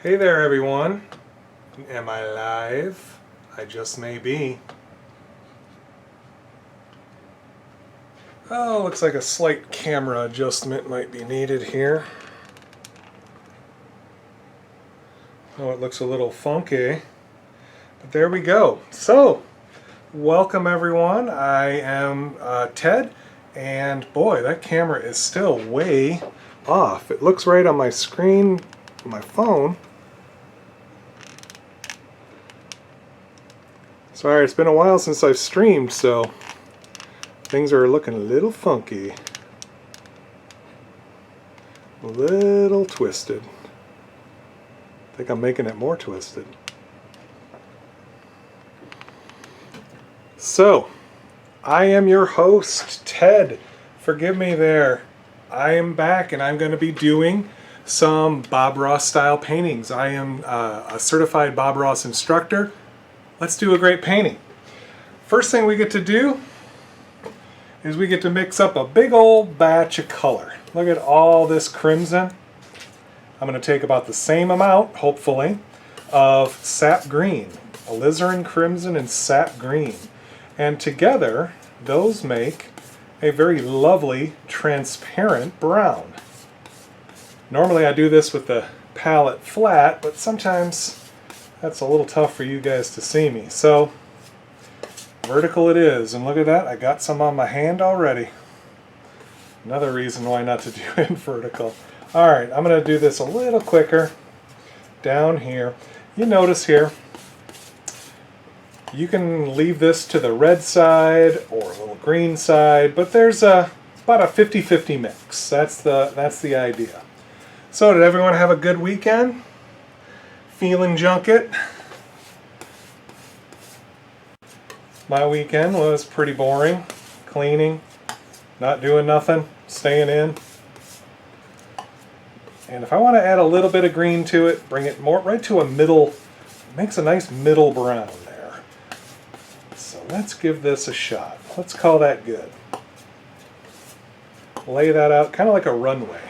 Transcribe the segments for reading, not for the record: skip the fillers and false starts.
Hey there everyone. Am I live? I just may be. Oh, looks like a slight camera adjustment might be needed here. Oh, it looks a little funky. But there we go. So, welcome everyone. I am Ted, and boy, that camera is still way off. It looks right on my screen, my phone. Sorry, it's been a while since I've streamed, so things are looking a little funky. A little twisted. I think I'm making it more twisted. So, I am your host, Ted. Forgive me there. I am back and I'm going to be doing some Bob Ross style paintings. I am a certified Bob Ross instructor. Let's do a great painting. First thing we get to do is we get to mix up a big old batch of color. Look at all this crimson. I'm going to take about the same amount, hopefully, of sap green, alizarin crimson and sap green. And together, those make a very lovely transparent brown. Normally I do this with the palette flat, but sometimes that's a little tough for you guys to see me. So, vertical it is. And look at that, I got some on my hand already. Another reason why not to do it in vertical. Alright, I'm going to do this a little quicker down here. You notice here, you can leave this to the red side or a little green side, but there's about a 50-50 mix. That's the idea. So, did everyone have a good weekend? Feeling junket? My weekend was pretty boring. Cleaning, not doing nothing, staying in. And if I want to add a little bit of green to it, bring it more right to a middle, makes a nice middle brown there. So let's give this a shot. Let's call that good. Lay that out kind of like a runway.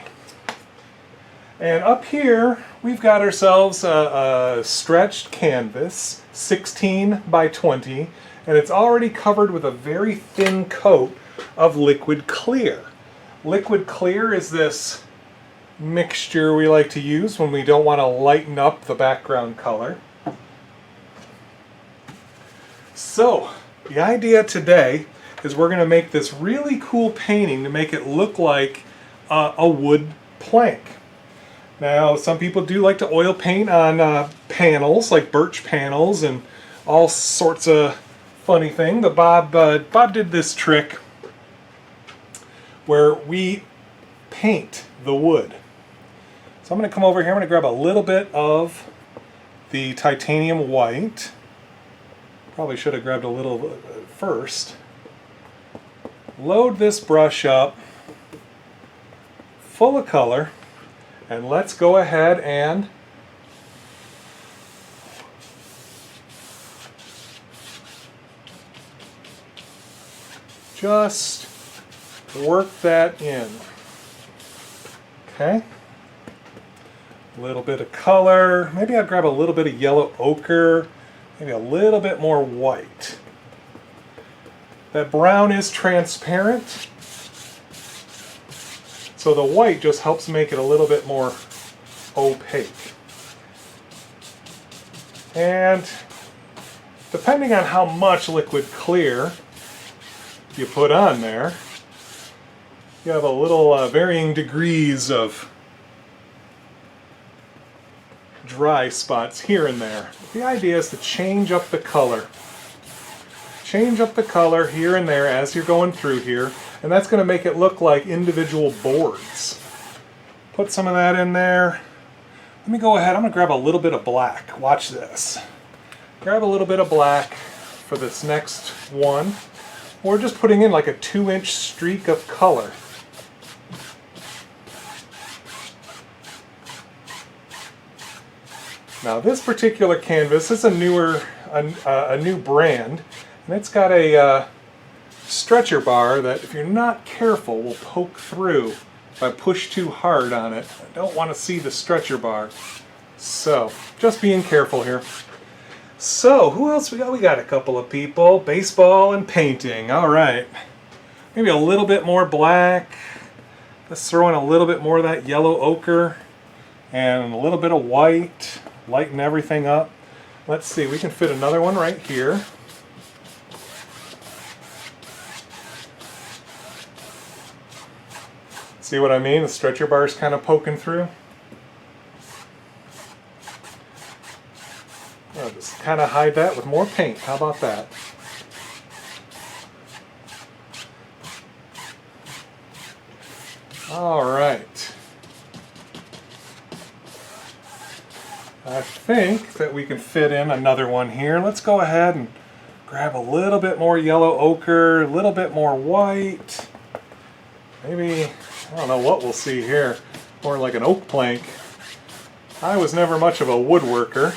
And up here, we've got ourselves a stretched canvas, 16 by 20, and it's already covered with a very thin coat of liquid clear. Liquid clear is this mixture we like to use when we don't want to lighten up the background color. So, the idea today is we're going to make this really cool painting to make it look like a wood plank. Now, some people do like to oil paint on panels, like birch panels and all sorts of funny things. But Bob did this trick where we paint the wood. So I'm going to come over here, I'm going to grab a little bit of the titanium white. Probably should have grabbed a little first. Load this brush up full of color. And let's go ahead and just work that in. Okay. A little bit of color. Maybe I'll grab a little bit of yellow ochre. Maybe a little bit more white. That brown is transparent. So the white just helps make it a little bit more opaque. And depending on how much liquid clear you put on there, you have a little varying degrees of dry spots here and there. The idea is to change up the color. Change up the color here and there as you're going through here. And that's going to make it look like individual boards. Put some of that in there. Let me go ahead, I'm going to grab a little bit of black. Watch this. Grab a little bit of black for this next one. We're just putting in like a 2-inch streak of color. Now this particular canvas is a new brand, and it's got a stretcher bar that, if you're not careful, will poke through if I push too hard on it. I don't want to see the stretcher bar. So, just being careful here. So, who else we got? We got a couple of people. Baseball and painting. All right. Maybe a little bit more black. Let's throw in a little bit more of that yellow ochre. And a little bit of white. Lighten everything up. Let's see, we can fit another one right here. See what I mean? The stretcher bar is kind of poking through. I'll just kind of hide that with more paint. How about that? All right. I think that we can fit in another one here. Let's go ahead and grab a little bit more yellow ochre, a little bit more white. Maybe, I don't know what we'll see here. More like an oak plank. I was never much of a woodworker.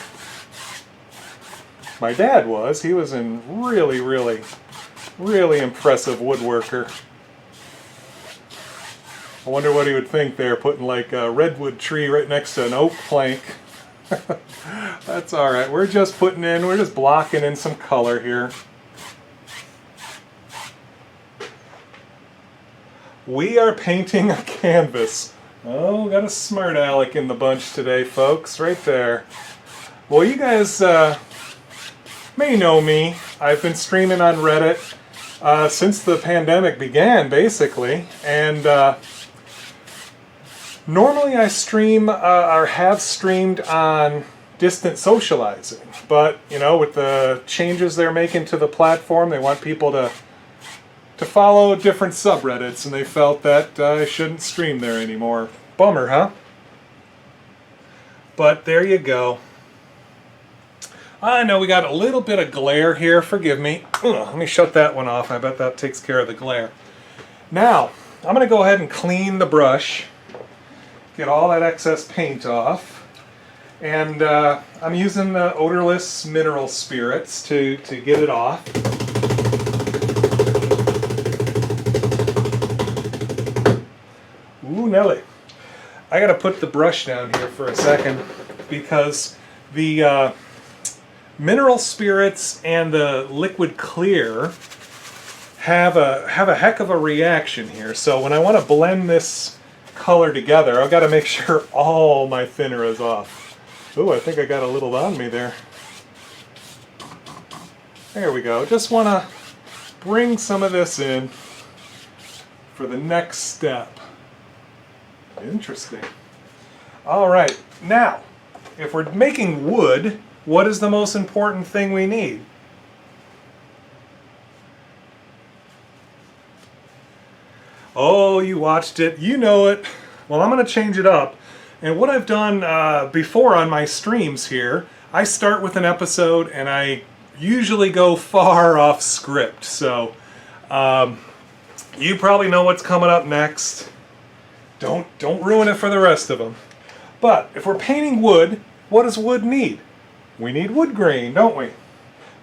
My dad was. He was a really, really, really impressive woodworker. I wonder what he would think there, putting like a redwood tree right next to an oak plank. That's alright, we're just blocking in some color here. We are painting a canvas. Oh, got a smart aleck in the bunch today, folks, right there. Well, you guys may know me. I've been streaming on Reddit since the pandemic began, basically, and normally I stream or have streamed on distant socializing, but you know, with the changes they're making to the platform, they want people to follow different subreddits, and they felt that I shouldn't stream there anymore. Bummer, huh? But there you go. I know we got a little bit of glare here, forgive me. Let me shut that one off, I bet that takes care of the glare. Now, I'm going to go ahead and clean the brush. Get all that excess paint off, and I'm using the odorless mineral spirits to get it off. Ooh, Nelly. I gotta put the brush down here for a second because the mineral spirits and the liquid clear have a heck of a reaction here. So when I want to blend this color together, I've got to make sure all my thinner is off. Ooh, I think I got a little on me there. There we go. Just want to bring some of this in for the next step. Interesting. All right, now, if we're making wood, what is the most important thing we need? Oh, you watched it, you know it. Well, I'm going to change it up. And what I've done before on my streams here, I start with an episode and I usually go far off script. So you probably know what's coming up next. Don't ruin it for the rest of them. But if we're painting wood, what does wood need? We need wood grain, don't we?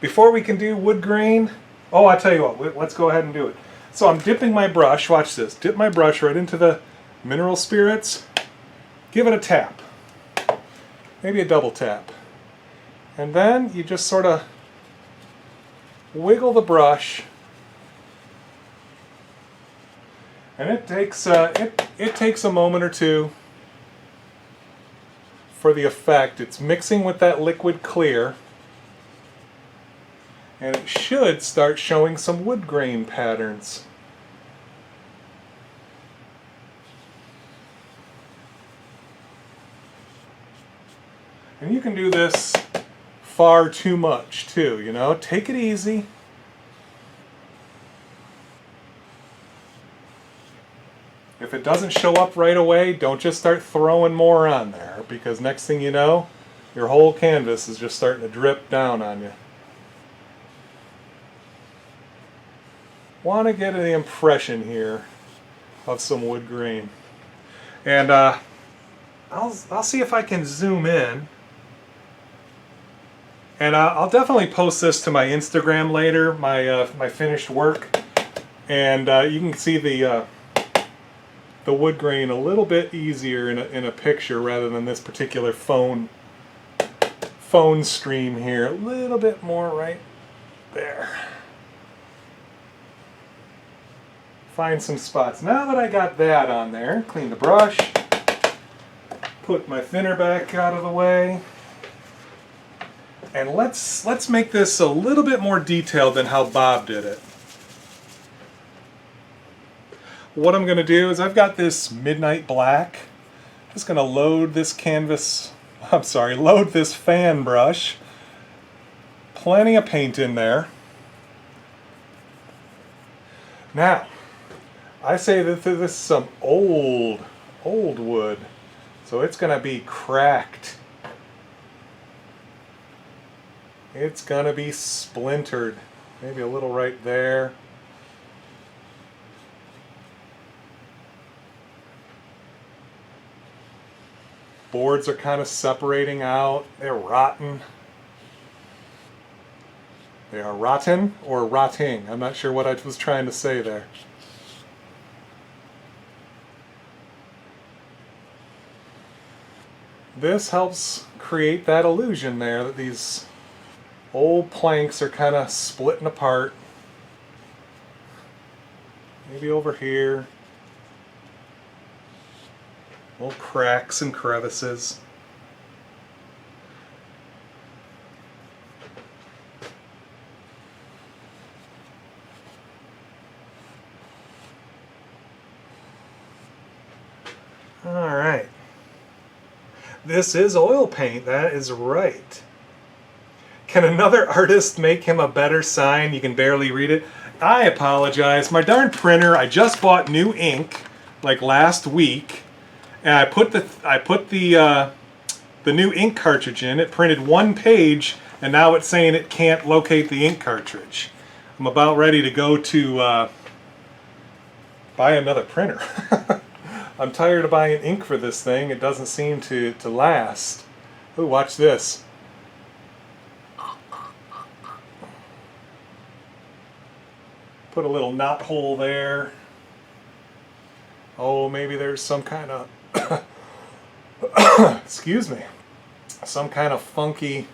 Before we can do wood grain, oh, I tell you what, let's go ahead and do it. So I'm dipping my brush, watch this, dip my brush right into the mineral spirits, give it a tap, maybe a double tap. And then you just sort of wiggle the brush, and it takes it takes a moment or two for the effect. It's mixing with that liquid clear, and it should start showing some wood grain patterns. And you can do this far too much too, you know, take it easy. If it doesn't show up right away, don't just start throwing more on there, because next thing you know, your whole canvas is just starting to drip down on you. Want to get the impression here of some wood grain. And I'll see if I can zoom in. And I'll definitely post this to my Instagram later, my finished work. And you can see the wood grain a little bit easier in a picture rather than this particular phone phone stream here. A little bit more right there. Find some spots. Now that I got that on there, clean the brush, put my thinner back out of the way, and let's make this a little bit more detailed than how Bob did it. What I'm going to do is I've got this midnight black. Just going to load this canvas, load this fan brush. Plenty of paint in there. Now, I say that this is some old wood, so it's going to be cracked. It's going to be splintered. Maybe a little right there. Boards are kind of separating out. They're rotten. They are rotten or rotting. I'm not sure what I was trying to say there. This helps create that illusion there that these old planks are kind of splitting apart. Maybe over here. Little cracks and crevices. All right. This is oil paint, that is right. Can another artist make him a better sign? You can barely read it. I apologize. My darn printer, I just bought new ink like last week. And I put the new ink cartridge in. It printed one page, and now it's saying it can't locate the ink cartridge. I'm about ready to go to buy another printer. I'm tired of buying ink for this thing. It doesn't seem to last. Ooh, watch this. Put a little knot hole there. Oh, maybe there's some kind of excuse me, some kind of funky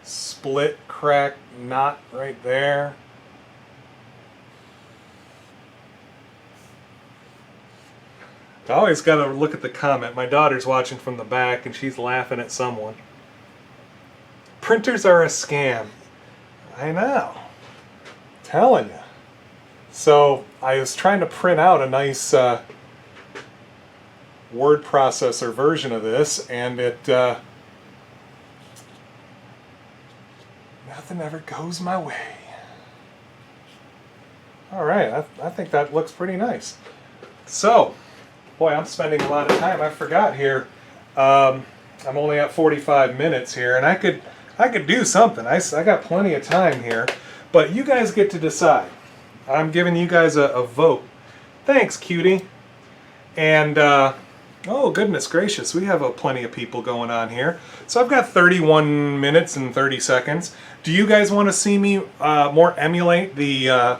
split, crack, knot right there. I always got to look at the comment. My daughter's watching from the back and she's laughing at someone. Printers are a scam. I know. Telling you. So I was trying to print out a nice word processor version of this, and it nothing ever goes my way. All right, I think that looks pretty nice. So, boy, I'm spending a lot of time. I forgot here. I'm only at 45 minutes here, and I could do something. I got plenty of time here, but you guys get to decide. I'm giving you guys a vote. Thanks, cutie. And oh, goodness gracious, we have plenty of people going on here. So I've got 31 minutes and 30 seconds. Do you guys want to see me more emulate the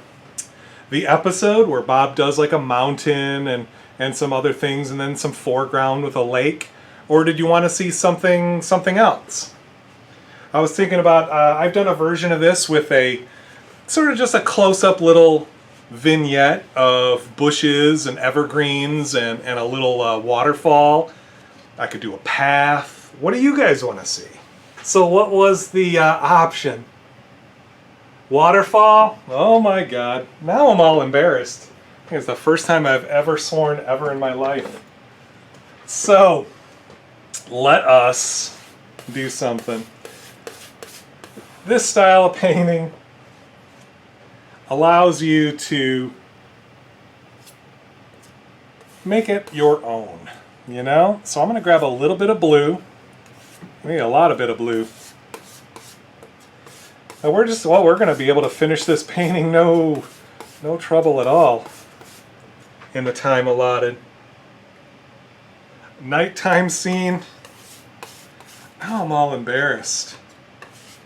episode where Bob does like a mountain and some other things, and then some foreground with a lake? Or did you want to see something else? I was thinking about, I've done a version of this with a sort of just a close-up little vignette of bushes and evergreens and a little waterfall. I could do a path. What do you guys want to see? So what was the option? Waterfall? Oh my god. Now I'm all embarrassed. I think it's the first time I've ever sworn ever in my life. So, let us do something. This style of painting allows you to make it your own, you know? So I'm going to grab a little bit of blue. We need a lot of bit of blue. And we're going to be able to finish this painting no trouble at all in the time allotted. Nighttime scene. Now I'm all embarrassed.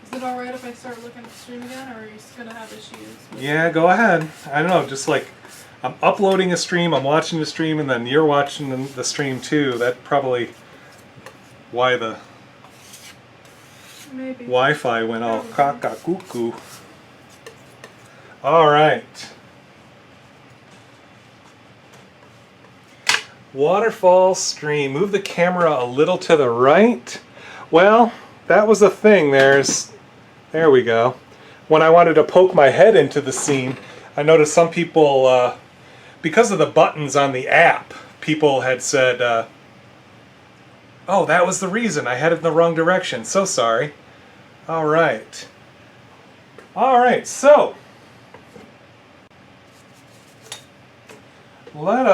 Is it alright if I start looking at the stream again, or are you going to have issues? Yeah, go ahead. I don't know, just like I'm uploading a stream, I'm watching the stream, and then you're watching the stream too. That's probably why Maybe. Wi-Fi went all caca-cuckoo. All right. Waterfall stream. Move the camera a little to the right. Well, that was the thing. There we go. When I wanted to poke my head into the scene, I noticed some people, because of the buttons on the app, people had said, oh, that was the reason. I headed in the wrong direction. So sorry. All right. All right, so let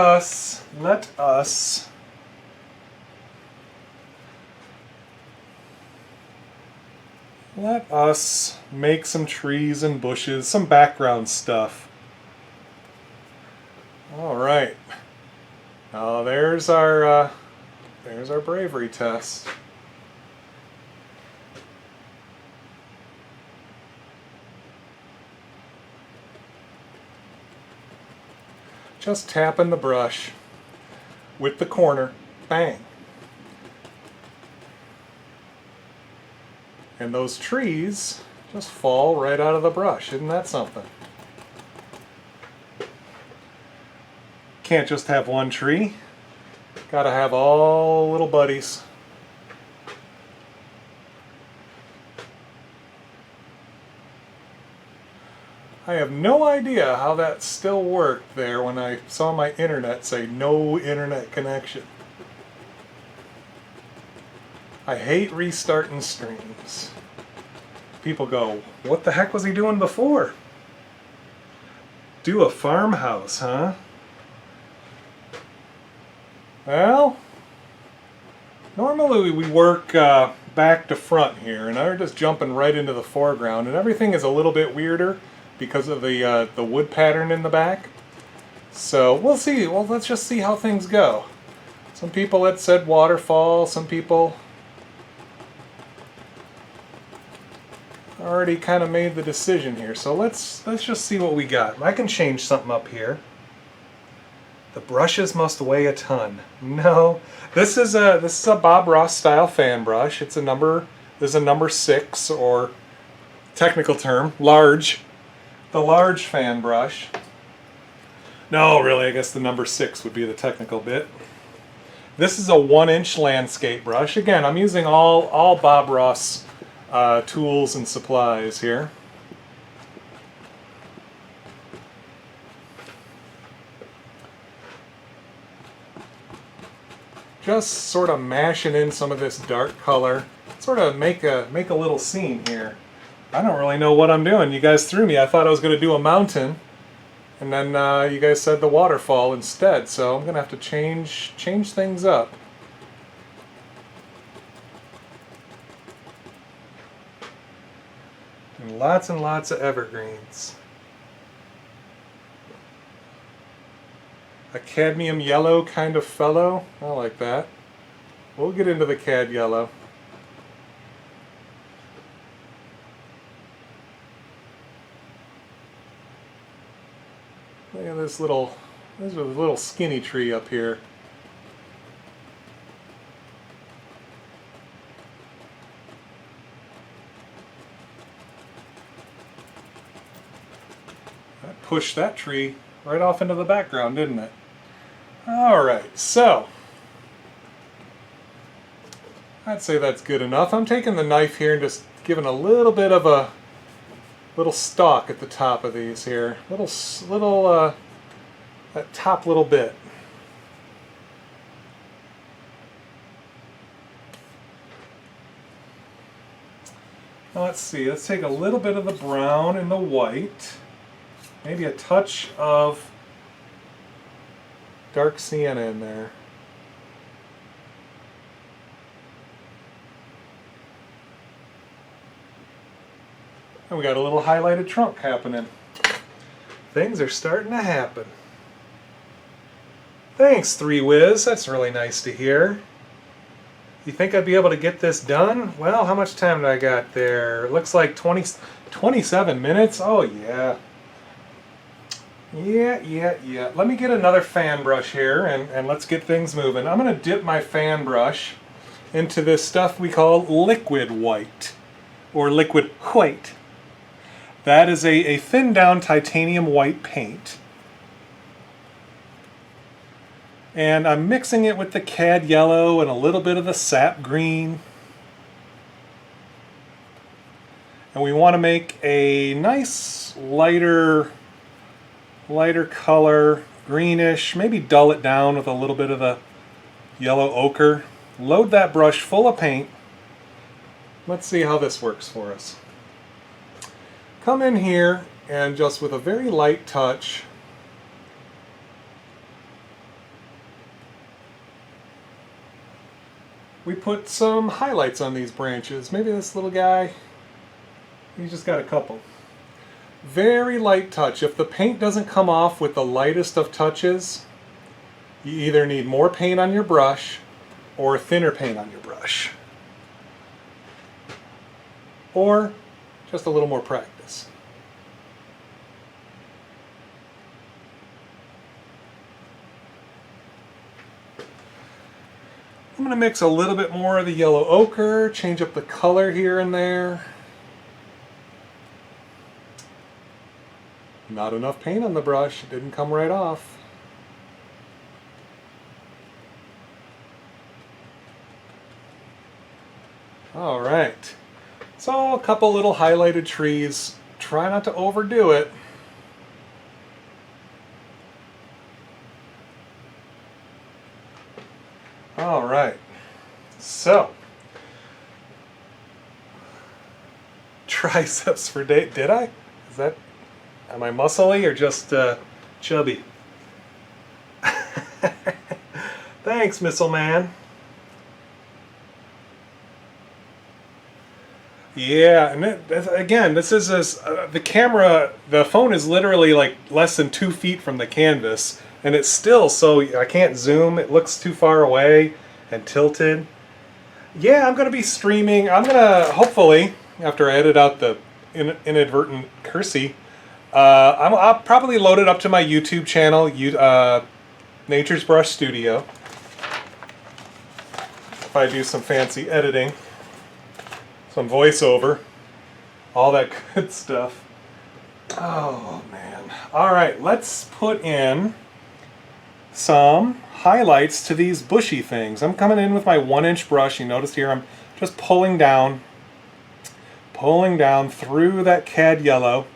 us make some trees and bushes, some background stuff. All right. Now there's our bravery test. Just tapping the brush with the corner, bang. And those trees just fall right out of the brush. Isn't that something? Can't just have one tree. Gotta have all little buddies. I have no idea how that still worked there when I saw my internet say no internet connection. I hate restarting streams. People go, what the heck was he doing before? Do a farmhouse, huh? Well, normally we work back to front here, and I'm just jumping right into the foreground, and everything is a little bit weirder because of the wood pattern in the back. So we'll see. Well, let's just see how things go. Some people had said waterfall. Some people already kind of made the decision here. So let's just see what we got. I can change something up here. The brushes must weigh a ton. No, this is a Bob Ross style fan brush. It's a number. There's a number 6, or technical term, large. The large fan brush. No, really, I guess the number 6 would be the technical bit. This is a 1-inch landscape brush. Again, I'm using all Bob Ross tools and supplies here. Just sort of mashing in some of this dark color. Sort of make a little scene here. I don't really know what I'm doing. You guys threw me. I thought I was going to do a mountain, and then you guys said the waterfall instead. So I'm going to have to change things up. And lots of evergreens. A cadmium yellow kind of fellow. I like that. We'll get into the cad yellow. Look at this little skinny tree up here. That pushed that tree right off into the background, didn't it? Alright, so I'd say that's good enough. I'm taking the knife here and just giving a little bit of a little stalk at the top of these here. That top little bit. Now let's see, let's take a little bit of the brown and the white. Maybe a touch of dark sienna in there. And we got a little highlighted trunk happening. Things are starting to happen. Thanks, 3Wiz. That's really nice to hear. You think I'd be able to get this done? Well, how much time do I got there? It looks like 27 minutes. Oh, yeah. Yeah. Let me get another fan brush here, and let's get things moving. I'm going to dip my fan brush into this stuff we call liquid white. or liquid white. That is a thinned down titanium white paint. And I'm mixing it with the cad yellow and a little bit of the sap green. And we want to make a nice lighter color, greenish, maybe dull it down with a little bit of the yellow ochre. Load that brush full of paint. Let's see how this works for us. Come in here and just with a very light touch, we put some highlights on these branches. Maybe this little guy, he's just got a couple. Very light touch. If the paint doesn't come off with the lightest of touches, you either need more paint on your brush or thinner paint on your brush. Or just a little more practice. I'm going to mix a little bit more of the yellow ochre, change up the color here and there. Not enough paint on the brush, it didn't come right off. All right, so a couple little highlighted trees. Try not to overdo it. All right, so triceps for date. Did I? Is that? Am I muscly or just chubby? Thanks, Missile Man. Yeah, and again, this is the camera. The phone is literally like less than 2 feet from the canvas, and it's still so I can't zoom. It looks too far away and tilted. Yeah, I'm gonna be streaming. I'm gonna hopefully after I edit out the inadvertent cursey. I'll probably load it up to my YouTube channel, Nature's Brush Studio. If I do some fancy editing, some voiceover, all that good stuff. Oh man. Alright, let's put in some highlights to these bushy things. I'm coming in with my 1-inch brush. You notice here I'm just pulling down through that cad yellow.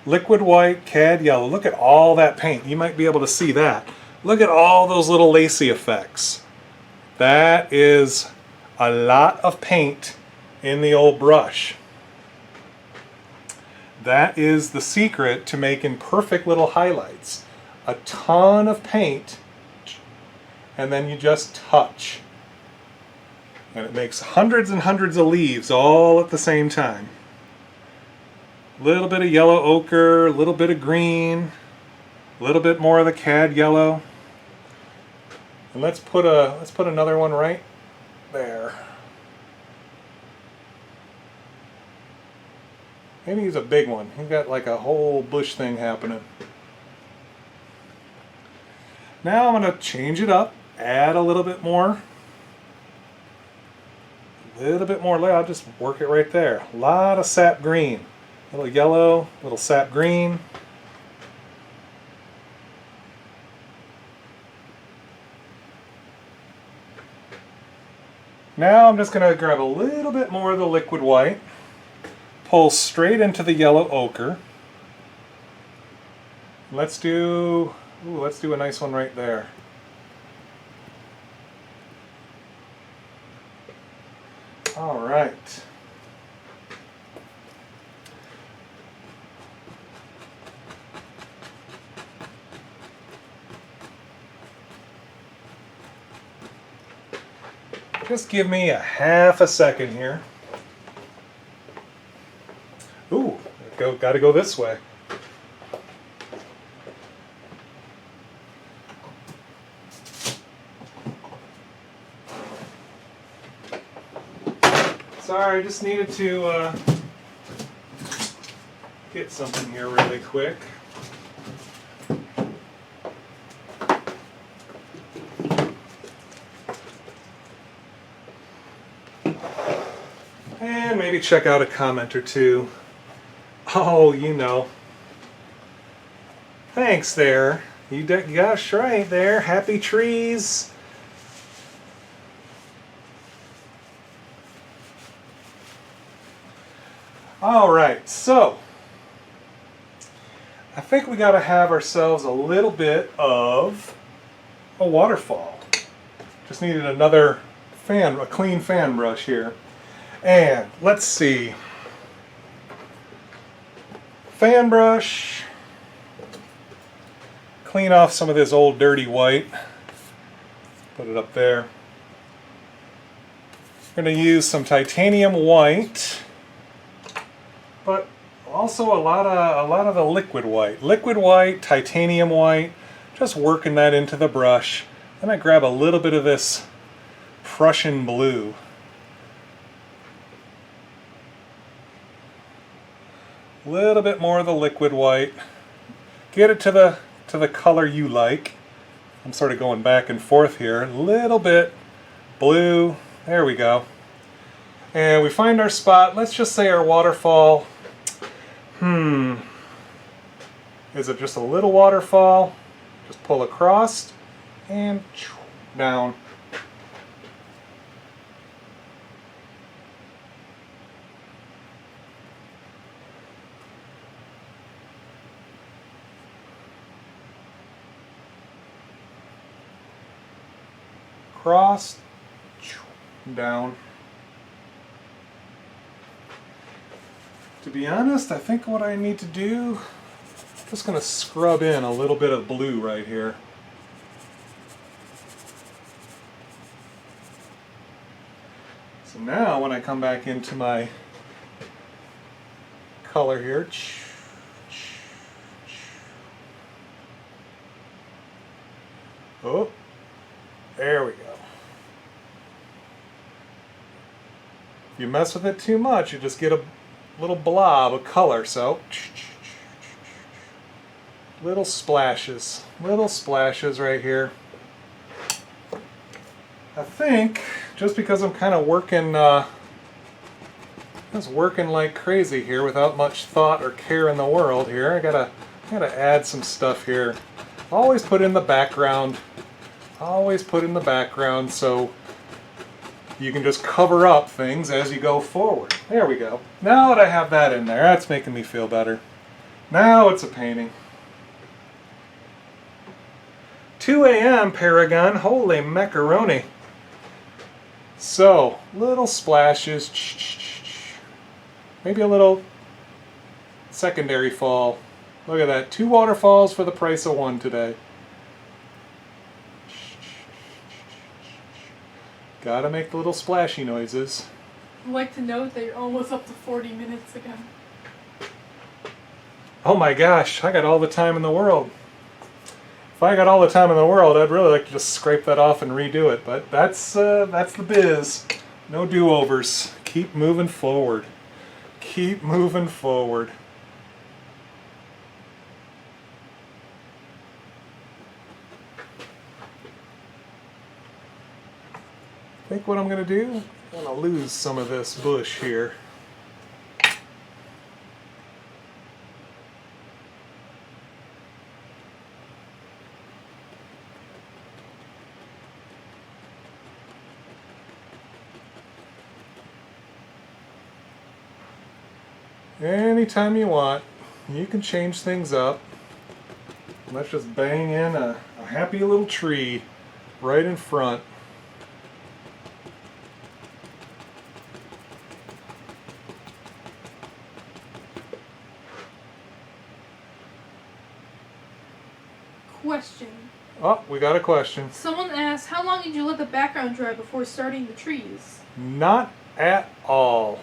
Liquid white, cad yellow. Look at all that paint. You might be able to see that. Look at all those little lacy effects. That is a lot of paint in the old brush. That is the secret to making perfect little highlights. A ton of paint, and then you just touch. And it makes hundreds and hundreds of leaves all at the same time. A little bit of yellow ochre, a little bit of green, a little bit more of the cad yellow. And let's put another one right there. Maybe use a big one. He's got like a whole bush thing happening. Now I'm going to change it up, add a little bit more. I'll just work it right there. A lot of sap green. A little yellow, a little sap green. Now I'm just going to grab a little bit more of the liquid white, pull straight into the yellow ochre. Let's do a nice one right there. All right. Just give me a half a second here. Ooh, gotta go this way. Sorry, I just needed to get something here really quick. And maybe check out a comment or two. Oh, you know. Thanks there. You gosh right there. Happy trees. All right, so I think we got to have ourselves a little bit of a waterfall. Just needed another a clean fan brush here. And let's see. Fan brush. Clean off some of this old dirty white. Put it up there. We're going to use some titanium white, but also a lot of the liquid white. Liquid white, titanium white, just working that into the brush. Then I grab a little bit of this Prussian blue. A little bit more of the liquid white. Get it to the color you like. I'm sort of going back and forth here. A little bit blue. There we go. And we find our spot. Let's just say our waterfall. Is it just a little waterfall? Just pull across and down. Cross, down. To be honest, I think what I need to do, I'm just going to scrub in a little bit of blue right here. So now when I come back into my color here, oh, there we go. If you mess with it too much, you just get a little blob of color, so little splashes right here. I think just because I'm kind of working just working like crazy here without much thought or care in the world here, I gotta add some stuff here. Always put in the background. Always put in the background so you can just cover up things as you go forward. There we go. Now that I have that in there, that's making me feel better. Now it's a painting. 2 a.m. Paragon, holy macaroni. So, little splashes. Maybe a little secondary fall. Look at that. 2 waterfalls for the price of 1 today. Gotta make the little splashy noises. I'd like to note that you're almost up to 40 minutes again. Oh my gosh, I got all the time in the world. If I got all the time in the world, I'd really like to just scrape that off and redo it, but that's the biz. No do-overs. Keep moving forward. Keep moving forward. I think what I'm going to do, I'm going to lose some of this bush here. Anytime you want, you can change things up. Let's just bang in a happy little tree right in front. Question. Oh, we got a question. Someone asked, how long did you let the background dry before starting the trees? Not at all.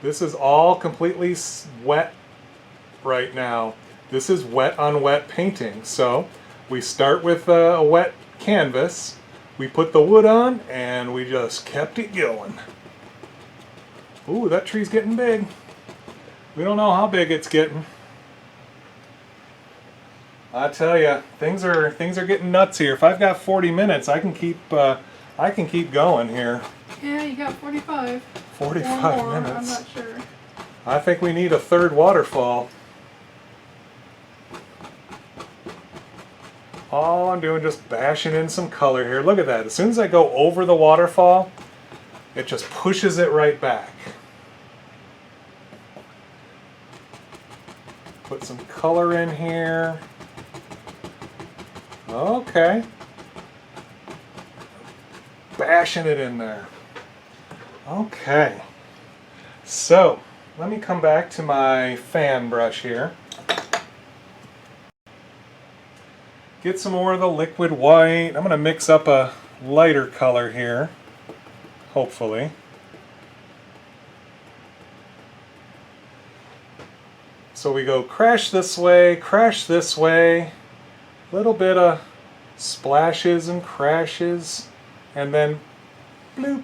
This is all completely wet right now. This is wet on wet painting. So we start with a wet canvas, we put the wood on, and we just kept it going. Ooh, that tree's getting big. We don't know how big it's getting. I tell ya, things are getting nuts here. If I've got 40 minutes, I can keep I can keep going here. Yeah, you got 45. 45 or more, minutes. I'm not sure. I think we need a third waterfall. All I'm doing just bashing in some color here. Look at that. As soon as I go over the waterfall, it just pushes it right back. Put some color in here. Okay. Bashing it in there. Okay. So, let me come back to my fan brush here. Get some more of the liquid white. I'm going to mix up a lighter color here, hopefully. So we go crash this way, a little bit of splashes and crashes, and then bloop,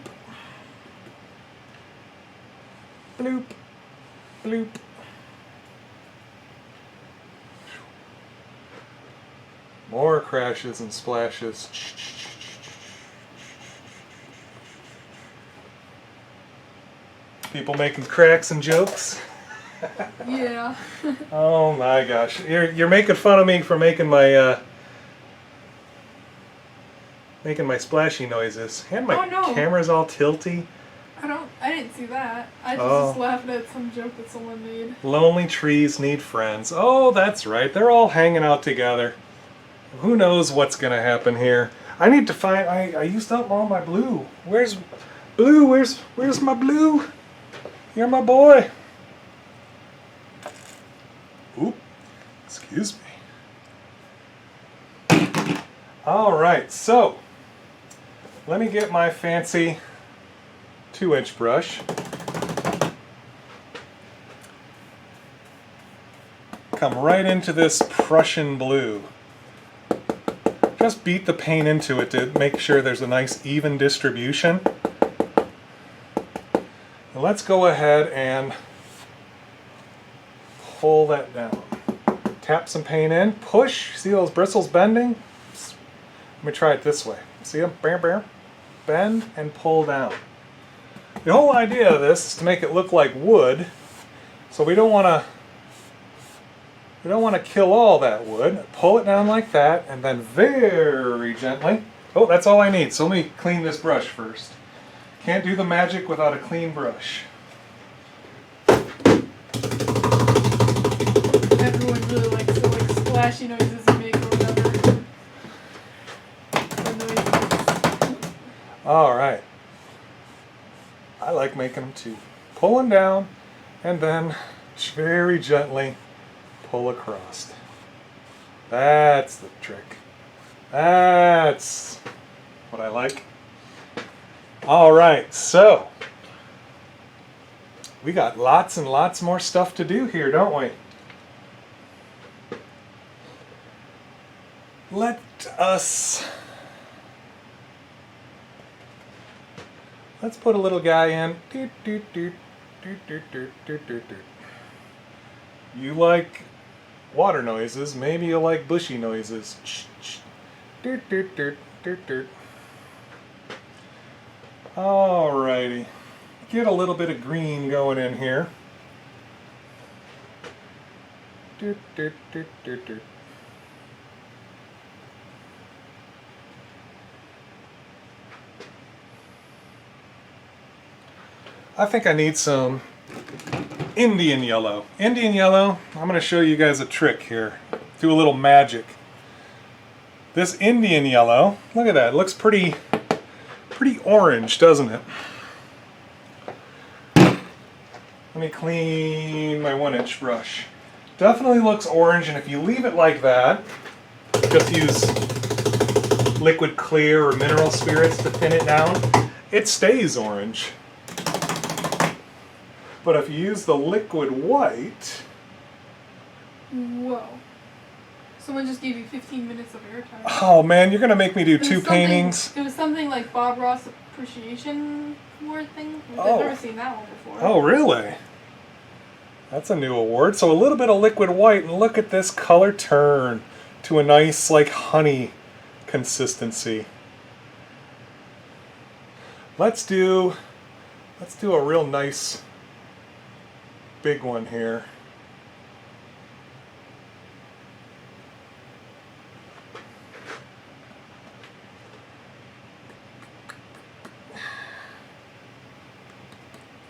bloop, bloop. More crashes and splashes. People making cracks and jokes. Yeah. Oh my gosh, you're making fun of me for making my splashy noises. And my camera's all tilty. I didn't see that. I just laughed at some joke that someone made. Lonely trees need friends. Oh, that's right. They're all hanging out together. Who knows what's gonna happen here? I need to find. I used up all my blue. Where's blue? Where's my blue? You're my boy. Oop. Excuse me. All right. So let me get my fancy 2-inch brush. Come right into this Prussian blue. Just beat the paint into it to make sure there's a nice even distribution. And let's go ahead and pull that down. Tap some paint in, push, see those bristles bending? Let me try it this way. See them? Bend and pull down. The whole idea of this is to make it look like wood, so we don't want to kill all that wood. Pull it down like that, and then very gently. Oh, that's all I need. So let me clean this brush first. Can't do the magic without a clean brush. Everyone really likes the splashy noises you make or whatever. The noises. All right. I like making them too. Pulling down, and then very gently pull across. That's the trick. That's what I like. All right, so we got lots and lots more stuff to do here, don't we? Let's put a little guy in. You like water noises, maybe you like bushy noises. Alrighty. Get a little bit of green going in here. I think I need some Indian yellow. Indian yellow, I'm going to show you guys a trick here. Do a little magic. This Indian yellow, look at that, it looks pretty orange, doesn't it? Let me clean my 1-inch brush. Definitely looks orange, and if you leave it like that, just use liquid clear or mineral spirits to thin it down, it stays orange. But if you use the liquid white... Whoa. Someone just gave you 15 minutes of airtime. Oh man, you're going to make me do 2 paintings. It was something like Bob Ross Appreciation Award thing. I've never seen that one before. Oh really? That's a new award. So a little bit of liquid white, and look at this color turn to a nice like honey consistency. let's do a real nice big one here.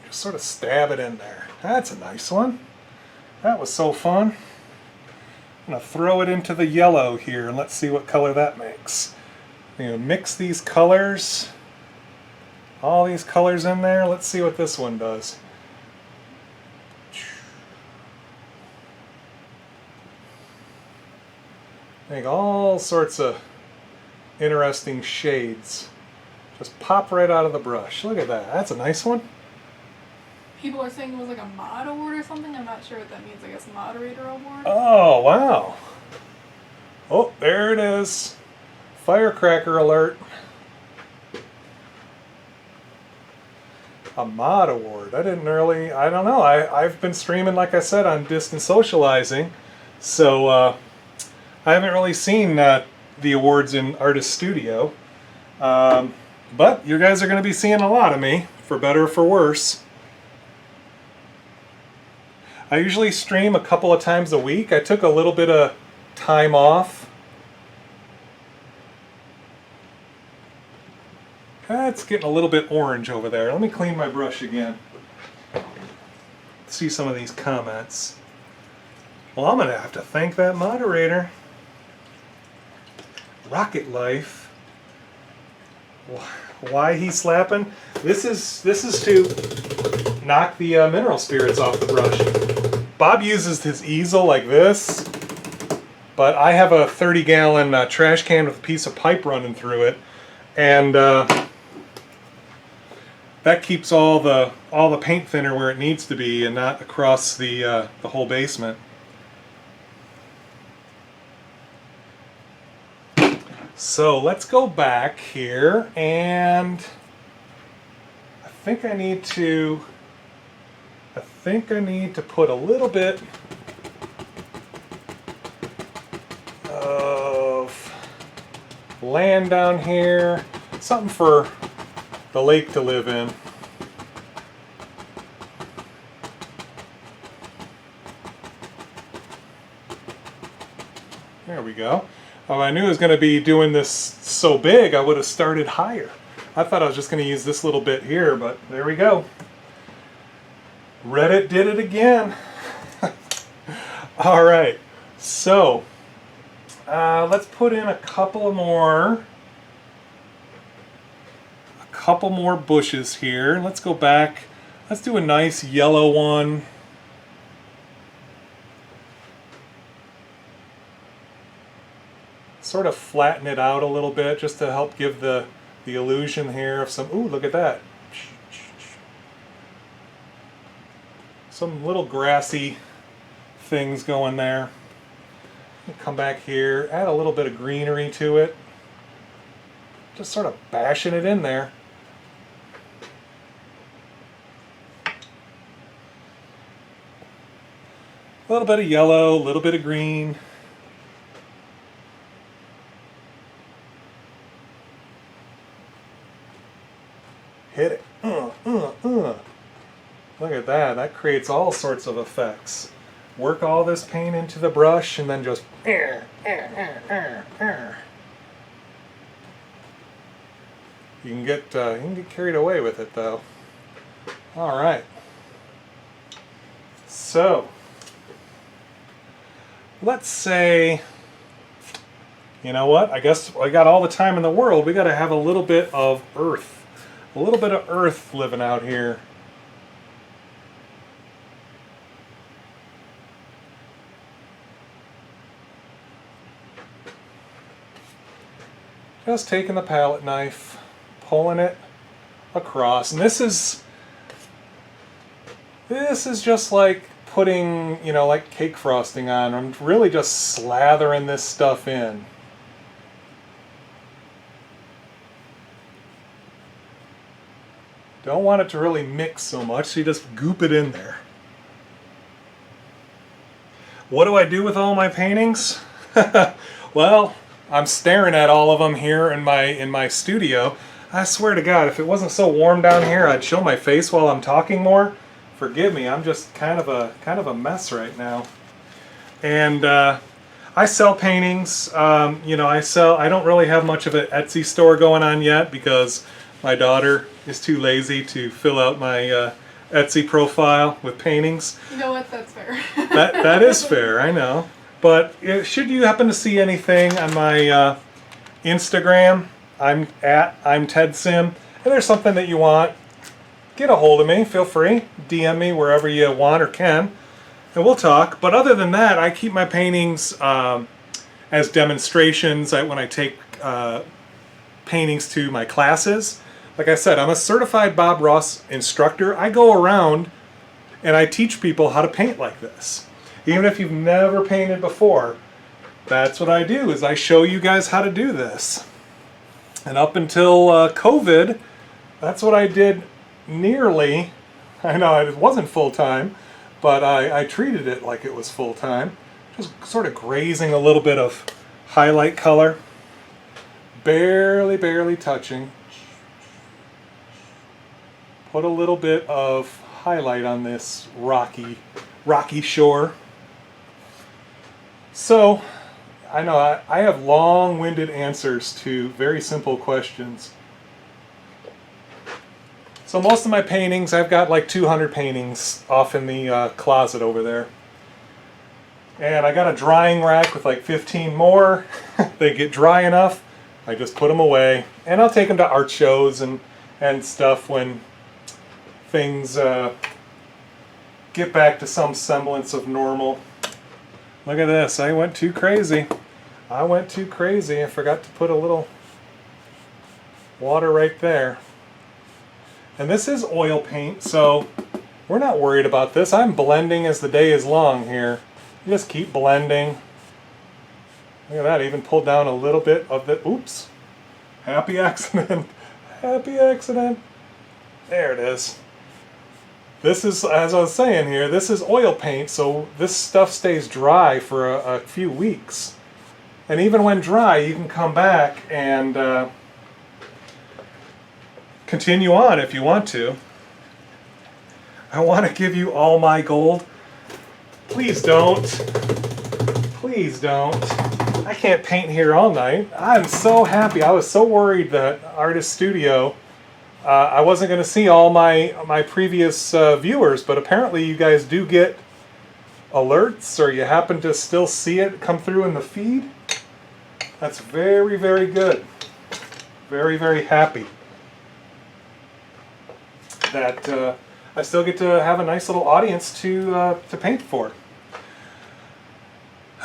Just sort of stab it in there. That's a nice one. That was so fun. I'm going to throw it into the yellow here and let's see what color that makes. You know, mix these colors, all these colors in there. Let's see what this one does. Make all sorts of interesting shades. Just pop right out of the brush. Look at that. That's a nice one. People are saying it was like a mod award or something. I'm not sure what that means. I guess moderator award. Oh, wow. Oh, there it is. Firecracker alert. A mod award. I don't know. I've been streaming, like I said, on distance socializing. So I haven't really seen the awards in TheArtistStudio. But you guys are going to be seeing a lot of me, for better or for worse. I usually stream a couple of times a week. I took a little bit of time off. It's getting a little bit orange over there. Let me clean my brush again. See some of these comments. Well, I'm going to have to thank that moderator. Rocket Life. Why he's slapping? This is to knock the mineral spirits off the brush. Bob uses his easel like this, but I have a 30-gallon trash can with a piece of pipe running through it, and that keeps all the paint thinner where it needs to be and not across the whole basement. So let's go back here, and I think I need to put a little bit of land down here, something for the lake to live in. There we go. Oh, I knew I was going to be doing this so big, I would have started higher. I thought I was just going to use this little bit here, but there we go. Reddit did it again. All right, so let's put in a couple more bushes here. Let's go back. Let's do a nice yellow one. Sort of flatten it out a little bit just to help give the illusion here of some, ooh, look at that. Some little grassy things going there. Come back here, add a little bit of greenery to it. Just sort of bashing it in there. A little bit of yellow, a little bit of green. Hit it. Look at that. That creates all sorts of effects. Work all this paint into the brush and then just You can get carried away with it though. All right. So let's say, you know what? I guess I got all the time in the world. We got to have a little bit of earth. A little bit of earth living out here. Just taking the palette knife, pulling it across, and this is just like putting, you know, like cake frosting on. I'm really just slathering this stuff in. Don't want it to really mix so much, so you just goop it in there. What do I do with all my paintings? Well, I'm staring at all of them here in my studio. I swear to God, if it wasn't so warm down here, I'd show my face while I'm talking more. Forgive me, I'm just kind of a mess right now. And I sell paintings. You know, I don't really have much of an Etsy store going on yet because my daughter is too lazy to fill out my Etsy profile with paintings. You know what? That's fair. That is fair, I know. But should you happen to see anything on my Instagram, I'm tedsim, and there's something that you want, get a hold of me. Feel free, DM me wherever you want or can, and we'll talk. But other than that, I keep my paintings as demonstrations. When I take paintings to my classes, like I said, I'm a certified Bob Ross instructor. I go around and I teach people how to paint like this. Even if you've never painted before, that's what I do, is I show you guys how to do this. And up until COVID, that's what I did nearly. I know it wasn't full-time, but I treated it like it was full-time. Just sort of grazing a little bit of highlight color. Barely touching. Put a little bit of highlight on this rocky shore. So, I know I have long-winded answers to very simple questions. So most of my paintings, I've got like 200 paintings off in the closet over there. And I got a drying rack with like 15 more. They get dry enough, I just put them away. And I'll take them to art shows and stuff when things get back to some semblance of normal. Look at this, I went too crazy. I forgot to put a little water right there. And this is oil paint, so we're not worried about this. I'm blending as the day is long here. You just keep blending. Look at that, I even pulled down a little bit of the, oops. Happy accident. Happy accident. There it is. This is, as I was saying here, this is oil paint, so this stuff stays dry for a few weeks. And even when dry, you can come back and continue on if you want to. I want to give you all my gold. Please don't. Please don't. I can't paint here all night. I'm so happy. I was so worried that TheArtistStudio, I wasn't going to see all my previous viewers, but apparently you guys do get alerts, or you happen to still see it come through in the feed. That's very, very good. Very, very happy that I still get to have a nice little audience to paint for.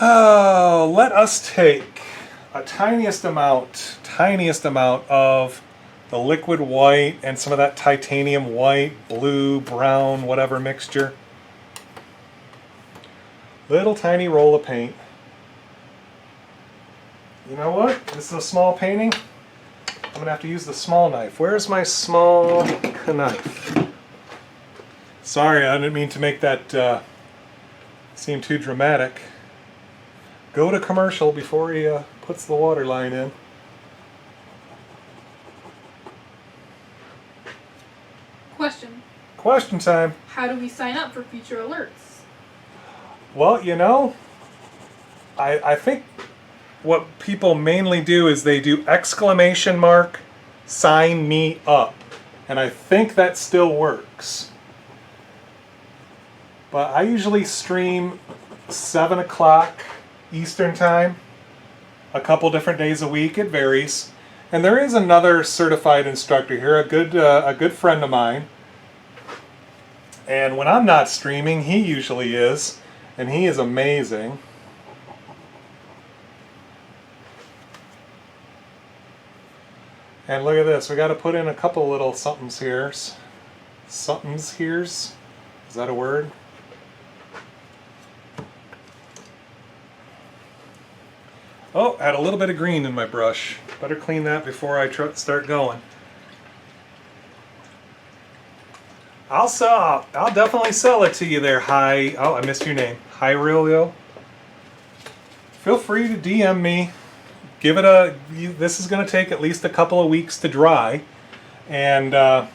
Oh, let us take a tiniest amount of the liquid white and some of that titanium white, blue, brown, whatever mixture. Little tiny roll of paint. You know what? This is a small painting. I'm going to have to use the small knife. Where's my small knife? Sorry, I didn't mean to make that seem too dramatic. Go to commercial before he puts the water line in. Question time. How do we sign up for future alerts? Well, you know, I think what people mainly do is they do exclamation mark, sign me up. And I think that still works. But I usually stream 7 o'clock Eastern time, a couple different days a week. It varies. And there is another certified instructor here, a good friend of mine. And when I'm not streaming, he usually is. And he is amazing. And look at this, we got to put in a couple little somethings here. Somethings here's. Is that a word? Oh, I had a little bit of green in my brush. Better clean that before I start going. I'll definitely sell it to you there, Hi. Oh, I missed your name. Hi, Rilio. Feel free to DM me. give it this is going to take at least a couple of weeks to dry, and but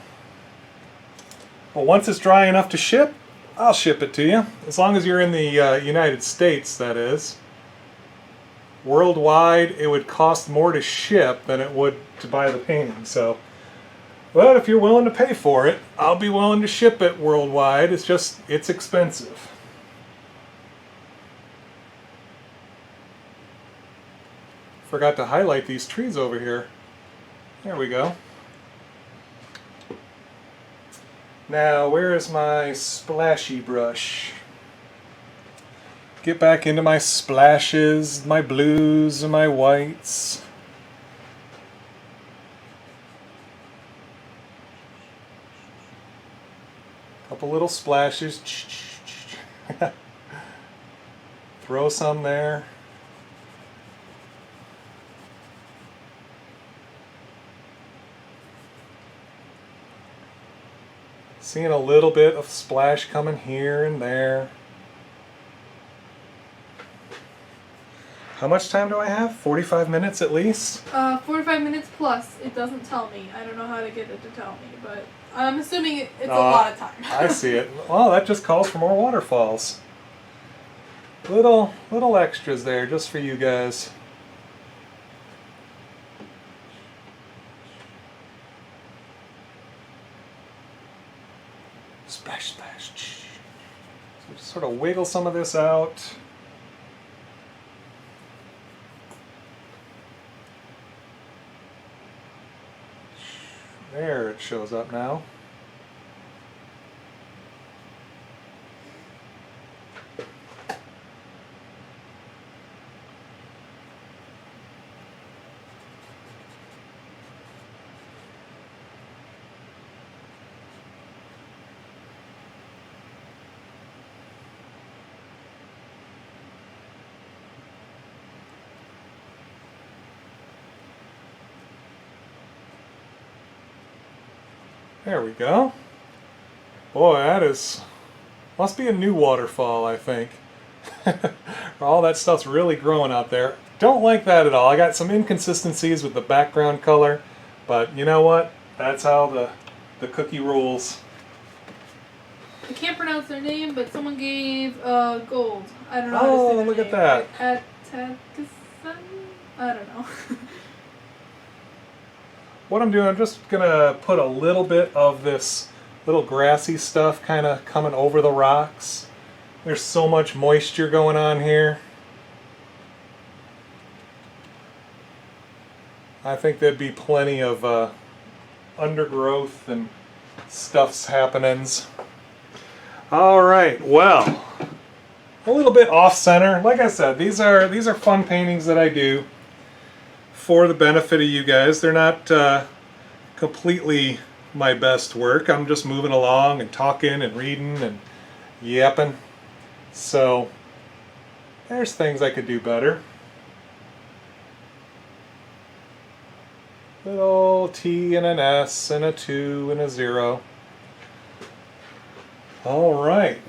once it's dry enough to ship, I'll ship it to you, as long as you're in the United States, that is. Worldwide, it would cost more to ship than it would to buy the painting. So, but if you're willing to pay for it, I'll be willing to ship it worldwide. It's expensive. Forgot to highlight these trees over here. There we go. Now, where is my splashy brush? Get back into my splashes, my blues and my whites. Couple little splashes. Throw some there. Seeing a little bit of splash coming here and there. How much time do I have? 45 minutes at least? 45 minutes plus. It doesn't tell me. I don't know how to get it to tell me, but I'm assuming it's a lot of time. I see it. Well, that just calls for more waterfalls. Little extras there just for you guys. Splash, splash. So just sort of wiggle some of this out. There it shows up now. There we go. Boy, must be a new waterfall, I think. All that stuff's really growing out there. Don't like that at all. I got some inconsistencies with the background color, but you know what? That's how the cookie rolls. I can't pronounce their name, but someone gave gold. I don't know how to say Oh, their look name. at that. At tedsim? I don't know. What I'm doing, I'm just gonna put a little bit of this little grassy stuff kind of coming over the rocks. There's so much moisture going on here. I think there'd be plenty of undergrowth and stuff's happenings. All right, well, a little bit off center. Like I said, these are fun paintings that I do for the benefit of you guys. They're not completely my best work. I'm just moving along and talking and reading and yapping. So there's things I could do better. Little T and an S and a 2 and a 0. All right.